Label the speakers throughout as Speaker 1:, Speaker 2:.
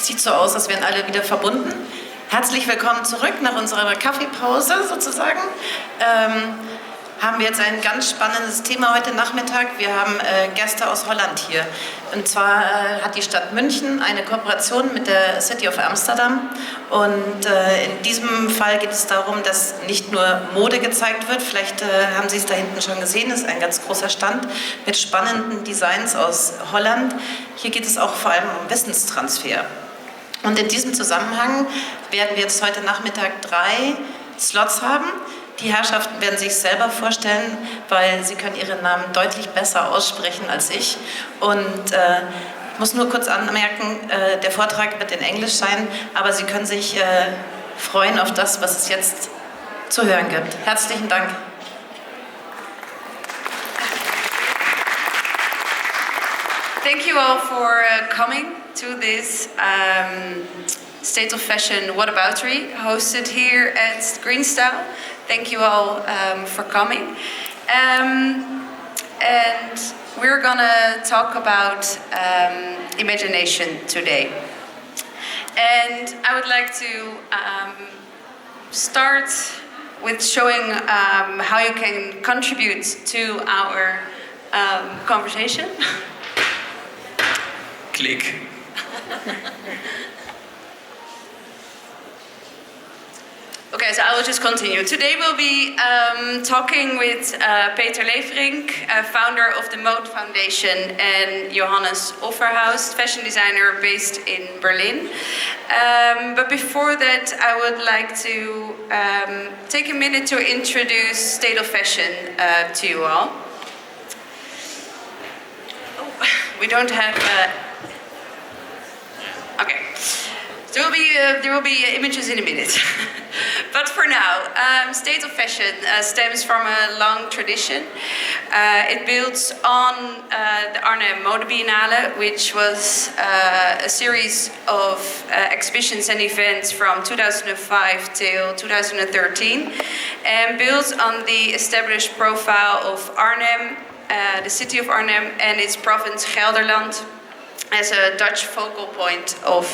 Speaker 1: Sieht so aus, als wären alle wieder verbunden. Herzlich willkommen zurück nach unserer Kaffeepause sozusagen. Haben wir jetzt ein ganz spannendes Thema heute Nachmittag. Wir haben Gäste aus Holland hier. Und zwar hat die Stadt München eine Kooperation mit der City of Amsterdam. Und in diesem Fall geht es darum, dass nicht nur Mode gezeigt wird. Vielleicht haben Sie es da hinten schon gesehen. Es ist ein ganz großer Stand mit spannenden Designs aus Holland. Hier geht es auch vor allem um Wissenstransfer. Und in diesem Zusammenhang werden wir jetzt heute Nachmittag 3 Slots haben. Die Herrschaften werden sich selber vorstellen, weil sie können ihre Namen deutlich besser aussprechen als ich. Und ich muss nur kurz anmerken, der Vortrag wird in Englisch sein, aber Sie können sich freuen auf das, was es jetzt zu hören gibt. Herzlichen Dank.
Speaker 2: Thank you all for coming to this State of Fashion Whataboutery hosted here at GREENSTYLE. Thank you all for coming. And we're gonna talk about imagination today. And I would like to start with showing how you can contribute to our conversation.
Speaker 3: Click.
Speaker 2: Okay, so I will just continue. Today we'll be talking with Peter Leverink, founder of the Mode Foundation, and Johannes Offerhaus, fashion designer based in Berlin. But before that, I would like to take a minute to introduce State of Fashion to you all. Oh, we don't have... Okay. There will be images in a minute. But for now, State of Fashion stems from a long tradition. It builds on the Arnhem Modebiennale, which was a series of exhibitions and events from 2005 till 2013, and builds on the established profile of Arnhem, the city of Arnhem, and its province Gelderland, as a Dutch focal point of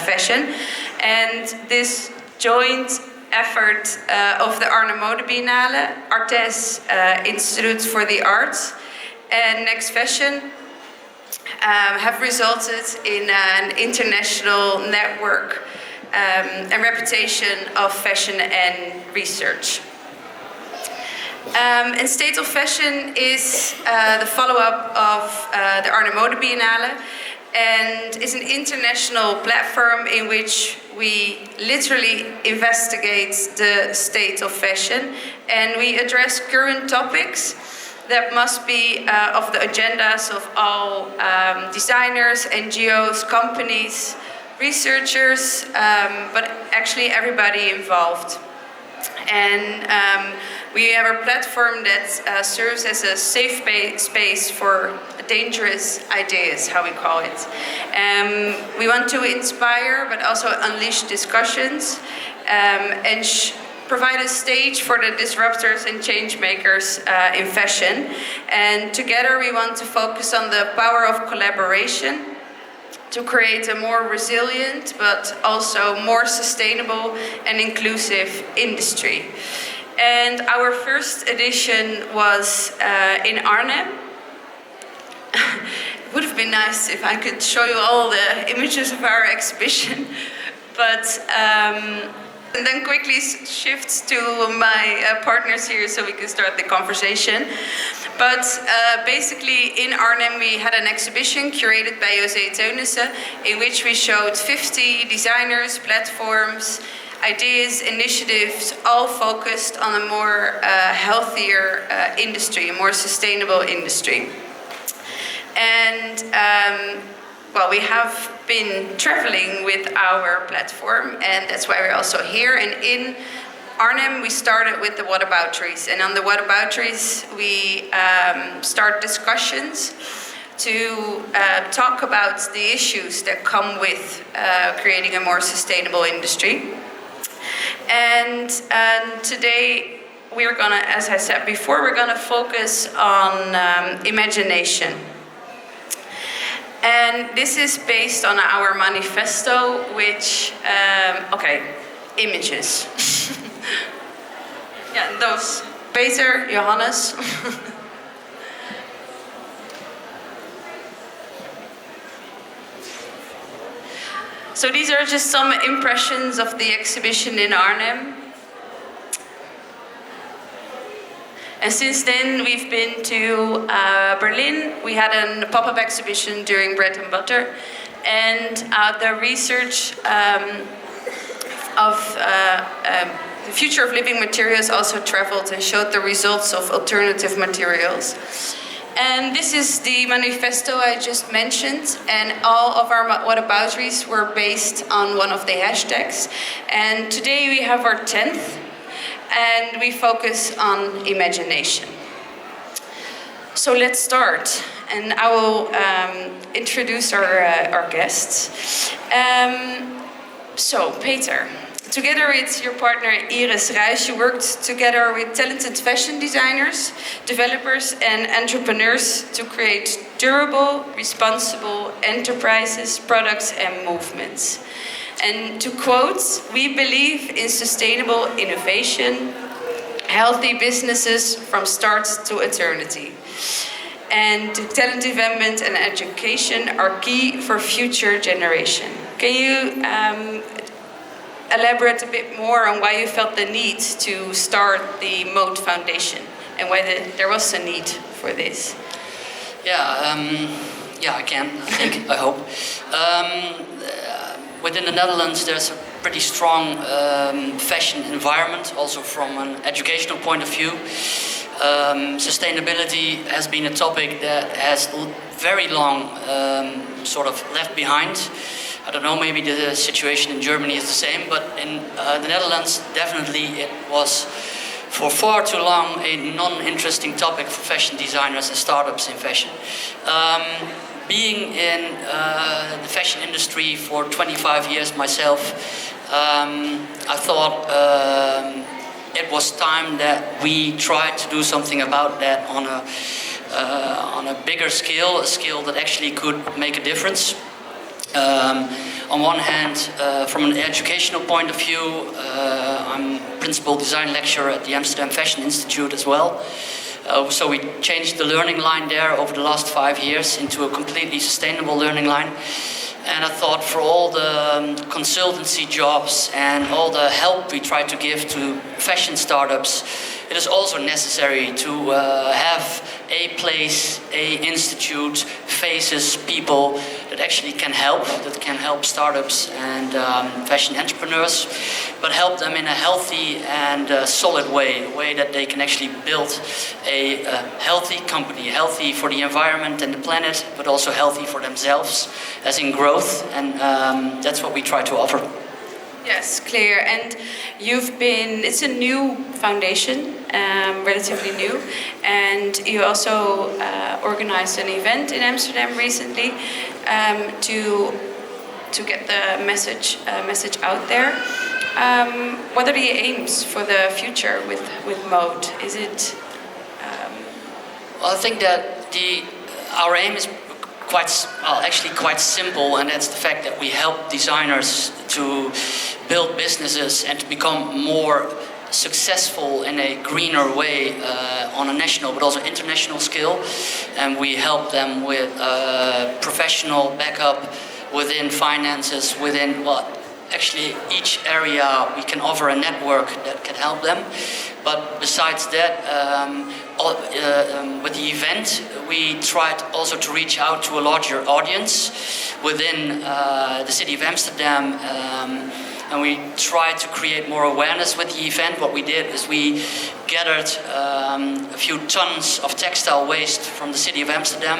Speaker 2: fashion. And this joint effort of the Arnhem Modebiennale, Artes Institute for the Arts, and Next Fashion have resulted in an international network and reputation of fashion and research. And State of Fashion is the follow-up of the Arnhem Modebiennale, and is an international platform in which we literally investigate the state of fashion, and we address current topics that must be of the agendas of all designers, NGOs, companies, researchers, but actually everybody involved. And we have a platform that serves as a safe space for dangerous ideas, how we call it. We want to inspire, but also unleash discussions, and provide a stage for the disruptors and change makers in fashion. And together we want to focus on the power of collaboration to create a more resilient, but also more sustainable and inclusive industry. And our first edition was in Arnhem. It would have been nice if I could show you all the images of our exhibition, but and then quickly shift to my partners here so we can start the conversation. But basically in Arnhem we had an exhibition curated by José Teunissen in which we showed 50 designers, platforms, ideas, initiatives, all focused on a more healthier industry, a more sustainable industry. And well, we have been traveling with our platform, and that's why we're also here. And in Arnhem, we started with the whatabouteries, and on the whatabouteries, we start discussions to talk about the issues that come with creating a more sustainable industry. And today, we're gonna, as I said before, we're gonna focus on imagination. And this is based on our manifesto, which, images. Yeah, those. Peter, Johannes. So these are just some impressions of the exhibition in Arnhem. And since then, we've been to Berlin. We had a pop-up exhibition during Bread and Butter. And the research of the future of living materials also traveled and showed the results of alternative materials. And this is the manifesto I just mentioned, and all of our whatabouteries were based on one of the hashtags. And today we have our 10th, and we focus on imagination. So let's start, and I will introduce our guests. So, Peter, together with your partner Iris Ruijs, you worked together with talented fashion designers, developers and entrepreneurs to create durable, responsible enterprises, products and movements. And to quote, "We believe in sustainable innovation, healthy businesses from start to eternity. And talent development and education are key for future generation." Can you elaborate a bit more on why you felt the need to start the Mode Foundation and why there was a need for this?
Speaker 3: Yeah, I can, I think, I hope. Within the Netherlands, there's a pretty strong fashion environment, also from an educational point of view. Sustainability has been a topic that has very long sort of left behind. I don't know, maybe the situation in Germany is the same, but in the Netherlands, definitely it was for far too long a non-interesting topic for fashion designers and startups in fashion. Being in the fashion industry for 25 years myself, I thought it was time that we tried to do something about that on a bigger scale, a scale that actually could make a difference. On one hand, from an educational point of view, I'm principal design lecturer at the Amsterdam Fashion Institute as well. So we changed the learning line there over the last 5 years into a completely sustainable learning line. And I thought for all the consultancy jobs and all the help we try to give to fashion startups, it is also necessary to have a place, a institute, faces, people that actually can help startups and fashion entrepreneurs, but help them in a healthy and solid way, a way that they can actually build a healthy company, healthy for the environment and the planet, but also healthy for themselves, as in growth, and that's what we try to offer.
Speaker 2: Yes, clear. And it's a new foundation, relatively new, and you also organized an event in Amsterdam recently to get the message out there. What are the aims for the future with Mode? Is it?
Speaker 3: Well, I think that our aim is quite simple, and that's the fact that we help designers to build businesses and to become more successful in a greener way on a national but also international scale. And we help them with professional backup within finances, within actually each area we can offer a network that can help them. But besides that, with the event, we tried also to reach out to a larger audience within the city of Amsterdam, and we tried to create more awareness with the event. What we did is we gathered a few tons of textile waste from the city of Amsterdam.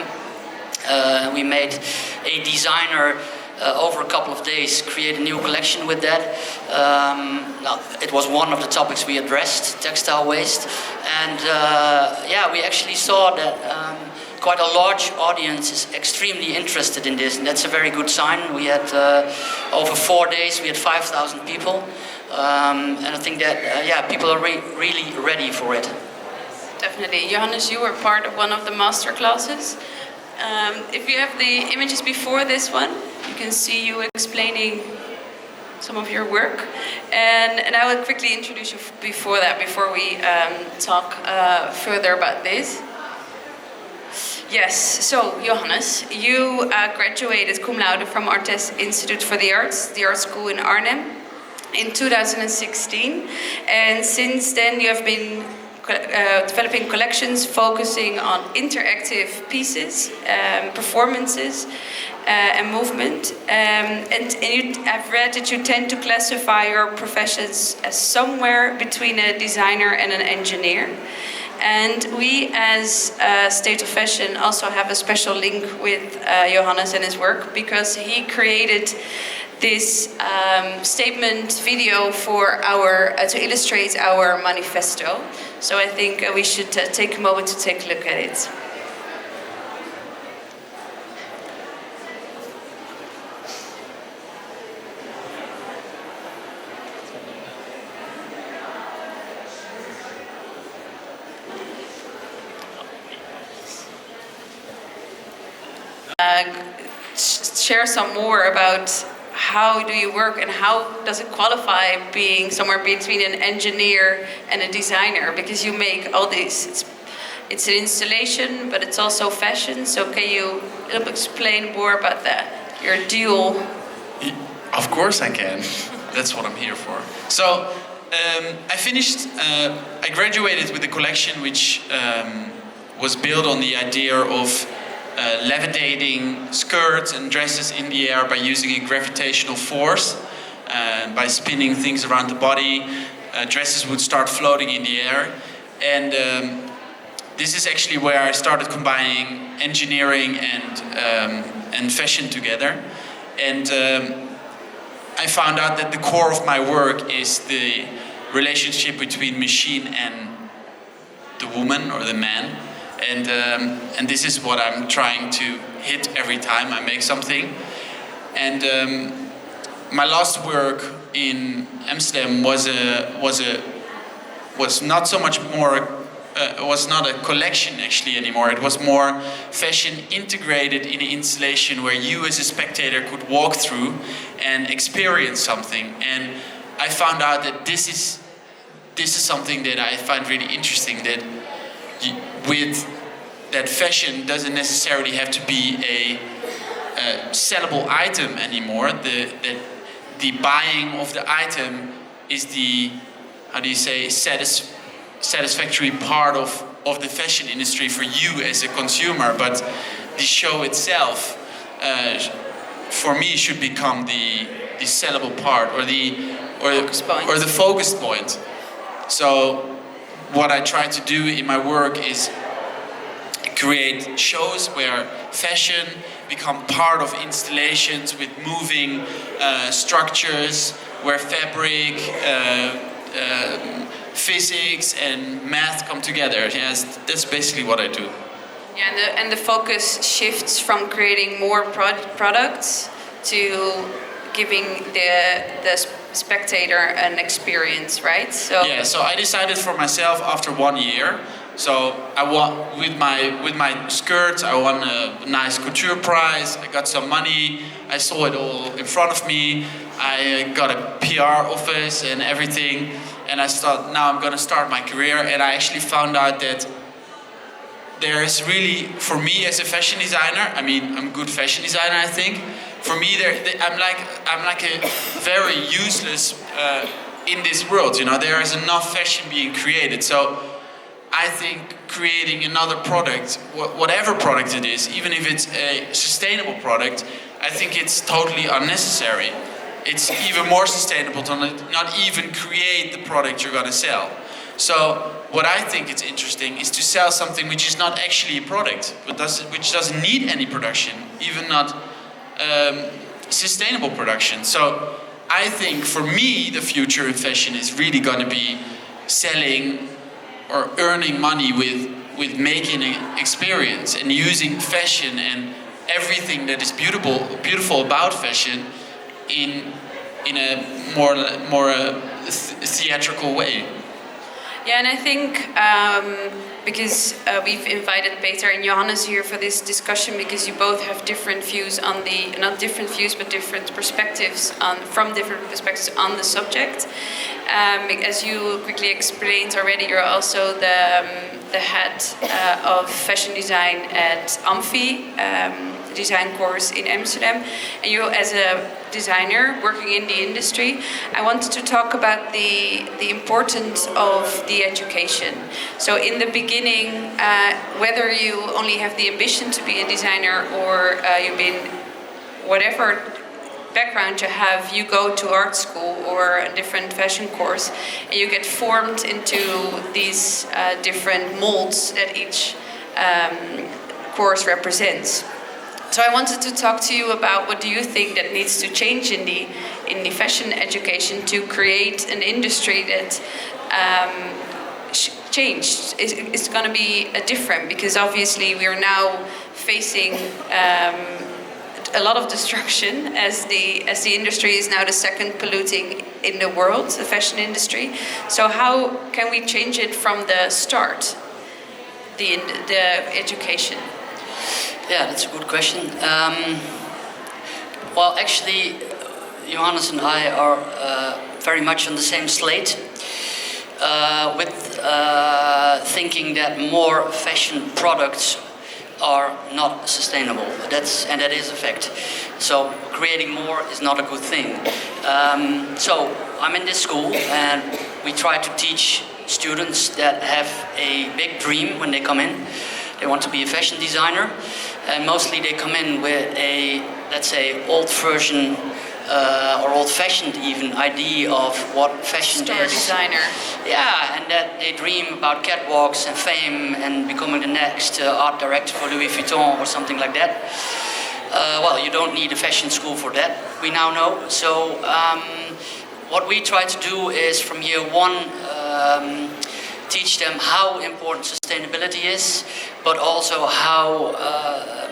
Speaker 3: We made a designer over a couple of days create a new collection with that. It was one of the topics we addressed, textile waste, and we actually saw that quite a large audience is extremely interested in this, and that's a very good sign. We had over 4 days we had 5,000 people, and I think that people are really ready for it.
Speaker 2: Definitely. Johannes, you were part of one of the master classes. If you have the images before this one, you can see you explaining some of your work. And I will quickly introduce you before we talk further about this. Yes, so Johannes, you graduated cum laude from Artes Institute for the Arts, the art school in Arnhem, in 2016. And since then you have been developing collections focusing on interactive pieces, performances, and movement. I've read that you tend to classify your professions as somewhere between a designer and an engineer. And we, as State of Fashion, also have a special link with Johannes and his work, because he created this statement video for to illustrate our manifesto. So I think we should take a moment to take a look at it. Share some more about how do you work and how does it qualify being somewhere between an engineer and a designer, because you make all these, it's an installation but it's also fashion. So can you explain more about that, your dual?
Speaker 4: Of course I can. That's what I'm here for. So I graduated with a collection which was built on the idea of levitating skirts and dresses in the air by using a gravitational force. By spinning things around the body, dresses would start floating in the air. And this is actually where I started combining engineering and fashion together. And I found out that the core of my work is the relationship between machine and the woman or the man. And this is what I'm trying to hit every time I make something. And my last work in Amsterdam was not so much more. Was not a collection actually anymore. It was more fashion integrated in an installation where you as a spectator could walk through and experience something. And I found out that this is something that I find really interesting. That that fashion doesn't necessarily have to be a sellable item anymore. The buying of the item is the, how do you say, satisfactory part of the fashion industry for you as a consumer. But the show itself, for me, should become the sellable part or the focus point. So what I try to do in my work is create shows where fashion become part of installations with moving structures, where fabric, physics and math come together. Yes, that's basically what I do.
Speaker 2: Yeah, and the focus shifts from creating more products to giving the spectator an experience, right? So
Speaker 4: yeah, so I decided for myself after 1 year. So I won with my skirts. I won a nice couture prize. I got some money. I saw it all in front of me. I got a PR office and everything. And I thought, now I'm going to start my career. And I actually found out that there is really, for me as a fashion designer, I mean, I'm a good fashion designer, I think. For me, I'm like a very useless in this world. You know, there is enough fashion being created. So I think creating another product, whatever product it is, even if it's a sustainable product, I think it's totally unnecessary. It's even more sustainable to not even create the product you're going to sell. So what I think is interesting is to sell something which is not actually a product, which doesn't need any production, even not sustainable production. So I think for me the future in fashion is really going to be selling or earning money with making an experience and using fashion and everything that is beautiful about fashion in a more theatrical way.
Speaker 2: Yeah, and I think because we've invited Peter and Johannes here for this discussion because you both have different views on the, not different views, but different perspectives from different perspectives on the subject. As you quickly explained already, you're also the head of fashion design at Amfi, design course in Amsterdam, and you as a designer working in the industry. I wanted to talk about the importance of the education. So in the beginning, whether you only have the ambition to be a designer or you've been whatever background you have, you go to art school or a different fashion course and you get formed into these different molds that each course represents. So I wanted to talk to you about what do you think that needs to change in the fashion education to create an industry that changed. It's going to be different because obviously we are now facing a lot of destruction as the industry is now the second polluting in the world, the fashion industry. So how can we change it from the start, the education?
Speaker 3: Yeah, that's a good question. Well, actually, Johannes and I are very much on the same slate with thinking that more fashion products are not sustainable. That is a fact. So creating more is not a good thing. So I'm in this school and we try to teach students that have a big dream when they come in. They want to be a fashion designer, and mostly they come in with a, let's say, old version or old-fashioned even idea of what fashion
Speaker 2: Store
Speaker 3: is.
Speaker 2: designer.
Speaker 3: Yeah, and that they dream about catwalks and fame and becoming the next art director for Louis Vuitton or something like that. Well, you don't need a fashion school for that, we now know. So what we try to do is from year one teach them how important sustainability is, but also how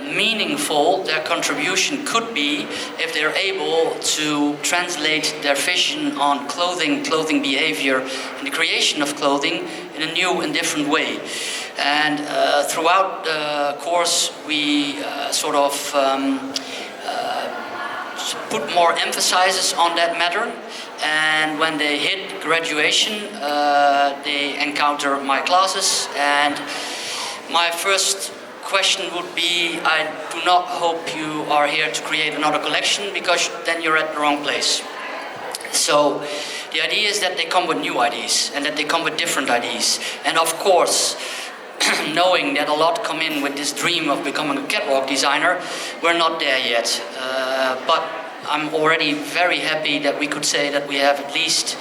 Speaker 3: meaningful their contribution could be if they're able to translate their vision on clothing behavior, and the creation of clothing in a new and different way. And throughout the course, we put more emphasis on that matter. And when they hit graduation, they encounter my classes. And my first question would be, I do not hope you are here to create another collection, because then you're at the wrong place. So the idea is that they come with new ideas and that they come with different ideas. And of course, knowing that a lot come in with this dream of becoming a catwalk designer, we're not there yet. But I'm already very happy that we could say that we have at least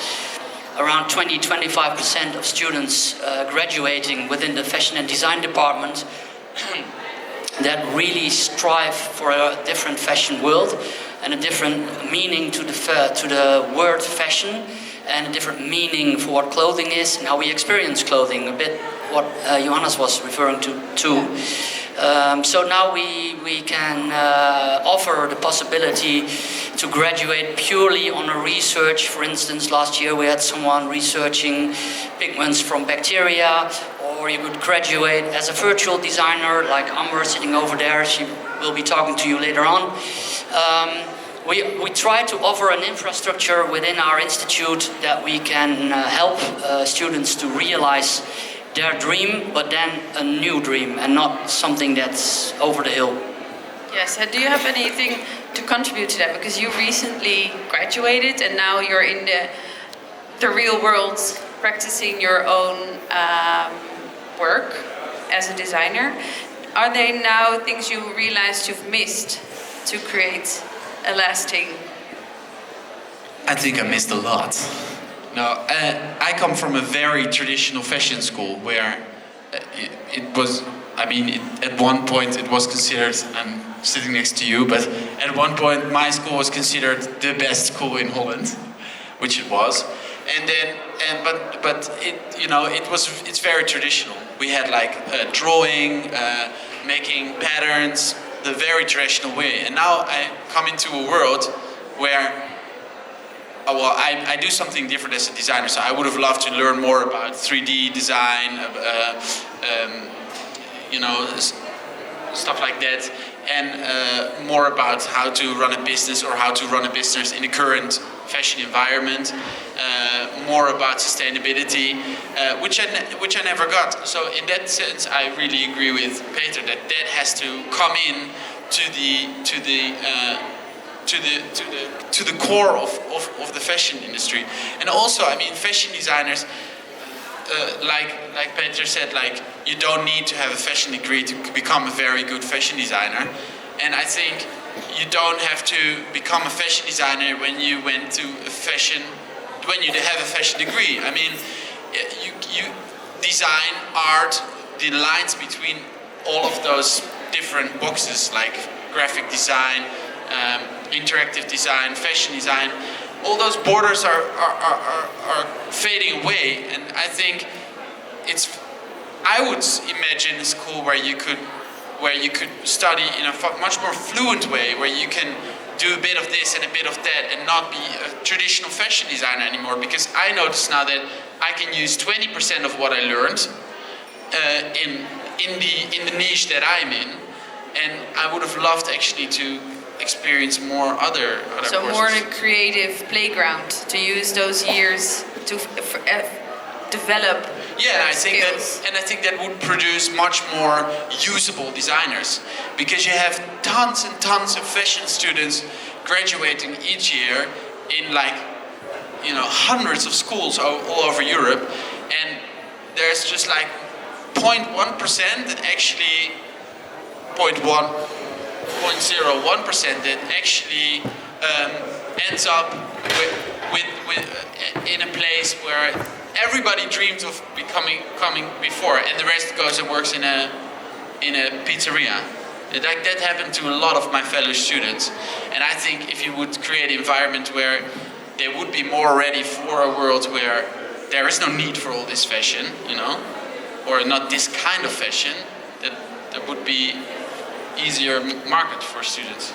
Speaker 3: around 20-25% of students graduating within the fashion and design department that really strive for a different fashion world and a different meaning to the word fashion, and a different meaning for what clothing is and how we experience clothing, a bit what Johannes was referring to too. So now we can offer the possibility to graduate purely on a research. For instance, last year we had someone researching pigments from bacteria, or you could graduate as a virtual designer like Amber sitting over there. She will be talking to you later on. We try to offer an infrastructure within our institute that we can help students to realize their dream, but then a new dream and not something that's over the hill.
Speaker 2: Yes, do you have anything to contribute to that? Because you recently graduated and now you're in the real world practicing your own work as a designer. Are there now things you realized you've missed to create a lasting?
Speaker 4: I think I missed a lot. No, I come from a very traditional fashion school where it was, at one point it was considered, I'm sitting next to you, but at one point my school was considered the best school in Holland, which it was. And then, but it's very traditional. We had like drawing, making patterns, the very traditional way. And now I come into a world where well, I do something different as a designer, so I would have loved to learn more about 3D design, you know, stuff like that, and more about how to run a business or how to run a business in the current fashion environment, more about sustainability, which I never got. So in that sense, I really agree with Peter that has to come in to the core of the fashion industry. And also, I mean, fashion designers, like Peter said, like, you don't need to have a fashion degree to become a very good fashion designer. And I think you don't have to become a fashion designer when you went to when you have a fashion degree. I mean, you design art, the lines between all of those different boxes, like graphic design, interactive design, fashion design, all those borders are fading away. And I think I would imagine a school where you could study in a much more fluent way, where you can do a bit of this and a bit of that and not be a traditional fashion designer anymore. Because I notice now that I can use 20% of what I learned in the niche that I'm in, and I would have loved actually to experience more other
Speaker 2: so
Speaker 4: courses.
Speaker 2: More a creative playground, to use those years to develop.
Speaker 4: Yeah, and
Speaker 2: skills.
Speaker 4: I think that would produce much more usable designers, because you have tons and tons of fashion students graduating each year in, like, you know, hundreds of schools all over Europe, and there's just like 0.1% that actually 0.01% that actually ends up with in a place where everybody dreams of coming before, and the rest goes and works in a pizzeria. Like that happened to a lot of my fellow students, and I think if you would create an environment where they would be more ready for a world where there is no need for all this fashion, you know, or not this kind of fashion, that there would be easier market for students.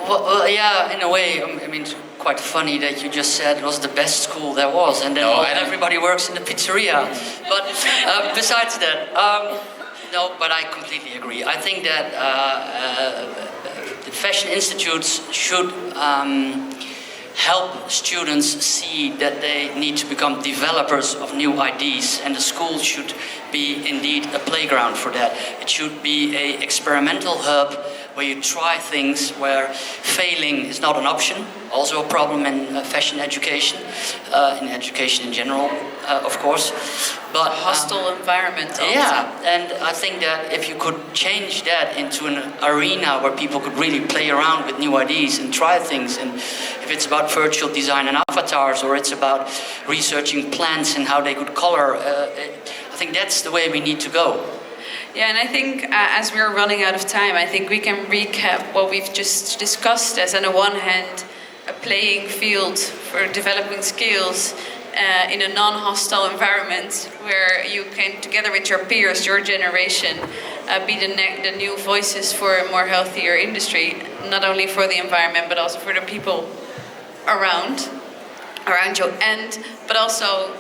Speaker 3: Well, yeah, in a way, I mean, it's quite funny that you just said it was the best school there was, and then everybody works in the pizzeria. But besides that, no, but I completely agree. I think that the fashion institutes should help students see that they need to become developers of new ideas, and the school should be indeed a playground for that. It should be an experimental hub where you try things, where failing is not an option, also a problem in fashion education, in education in general, of course. But
Speaker 2: hostile environment.
Speaker 3: Yeah, and I think that if you could change that into an arena where people could really play around with new ideas and try things, and if it's about virtual design and avatars, or it's about researching plants and how they could color, I think that's the way we need to go.
Speaker 2: Yeah, and I think as we're running out of time, I think we can recap what we've just discussed as, on the one hand, a playing field for developing skills in a non-hostile environment where you can, together with your peers, your generation, be the new voices for a more healthier industry, not only for the environment but also for the people around you, but also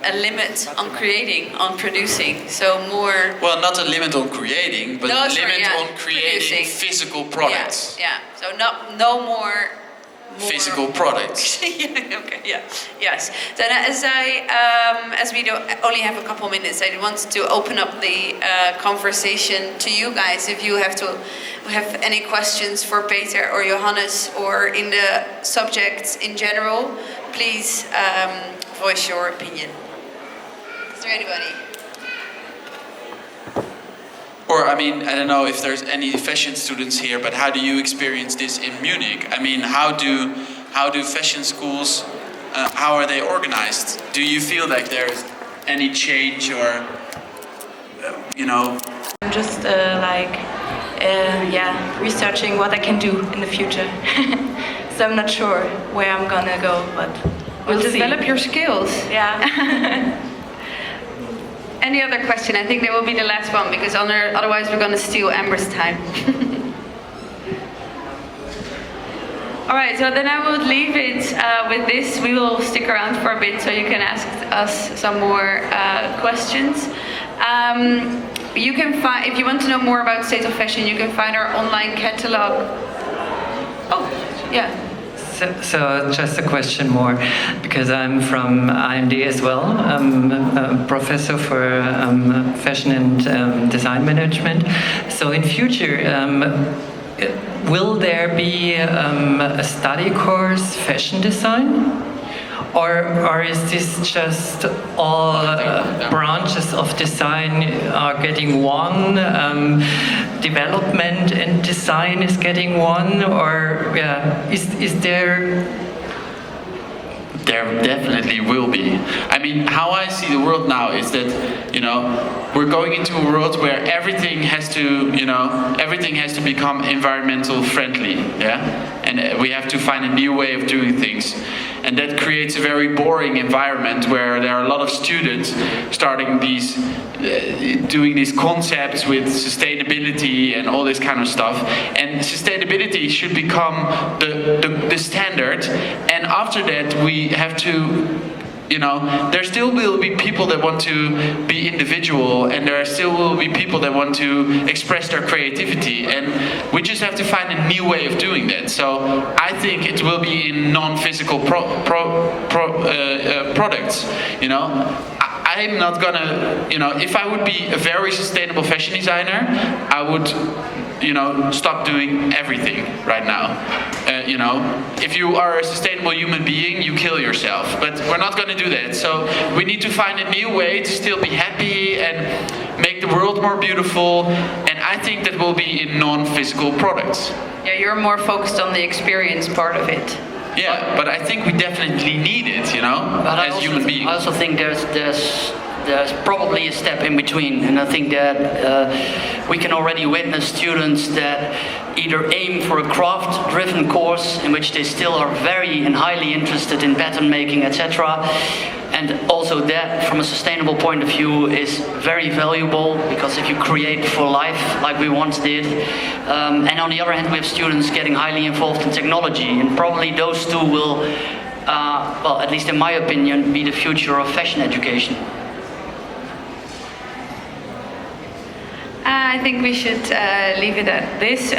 Speaker 2: a limit on creating, on producing. So more.
Speaker 4: Well, not a limit on creating, but on creating producing physical products.
Speaker 2: Yeah. So no more
Speaker 4: physical products.
Speaker 2: Okay. Yeah. Yes. Then, as we only have a couple minutes, I want to open up the conversation to you guys. If you have any questions for Peter or Johannes, or in the subject in general, please voice your opinion. Is there anybody?
Speaker 4: Or, I mean, I don't know if there's any fashion students here, but how do you experience this in Munich? I mean, how do fashion schools, how are they organized? Do you feel like there's any change, or, you know?
Speaker 5: I'm just researching what I can do in the future. So I'm not sure where I'm gonna go, but we'll
Speaker 2: develop your skills.
Speaker 5: Yeah.
Speaker 2: Any other question? I think that will be the last one, because otherwise we're going to steal Amber's time. All right, so then I would leave it with this. We will stick around for a bit so you can ask us some more questions. You can find, if you want to know more about State of Fashion, you can find our online catalog. Oh, yeah.
Speaker 6: So just a question more, because I'm from IMD as well. I'm a professor for fashion and design management. So in future, will there be a study course fashion design? Or is this just all branches of design are getting one, development and design is getting one, or is there?
Speaker 4: There definitely will be. I mean, how I see the world now is that, you know, we're going into a world where everything has to, you know, everything has to become environmental friendly, yeah? And we have to find a new way of doing things. And that creates a very boring environment where there are a lot of students starting these, doing these concepts with sustainability and all this kind of stuff. And sustainability should become the standard. And after that, we have to, you know, there still will be people that want to be individual, and there still will be people that want to express their creativity, and we just have to find a new way of doing that. So I think it will be in non-physical products, you know. I'm not gonna, you know, if I would be a very sustainable fashion designer, I would, you know, stop doing everything right now. You know, if you are a sustainable human being, you kill yourself. But we're not going to do that. So we need to find a new way to still be happy and make the world more beautiful. And I think that will be in non-physical products.
Speaker 2: Yeah, you're more focused on the experience part of it.
Speaker 4: Yeah, but I think we definitely need it, you know,
Speaker 3: but
Speaker 4: as human beings.
Speaker 3: I also think there's probably a step in between, and I think that we can already witness students that either aim for a craft-driven course in which they still are very and highly interested in pattern making, etc. And also that, from a sustainable point of view, is very valuable, because if you create for life, like we once did, and on the other hand, we have students getting highly involved in technology, and probably those two will, well, at least in my opinion, be the future of fashion education.
Speaker 2: I think we should leave it at this.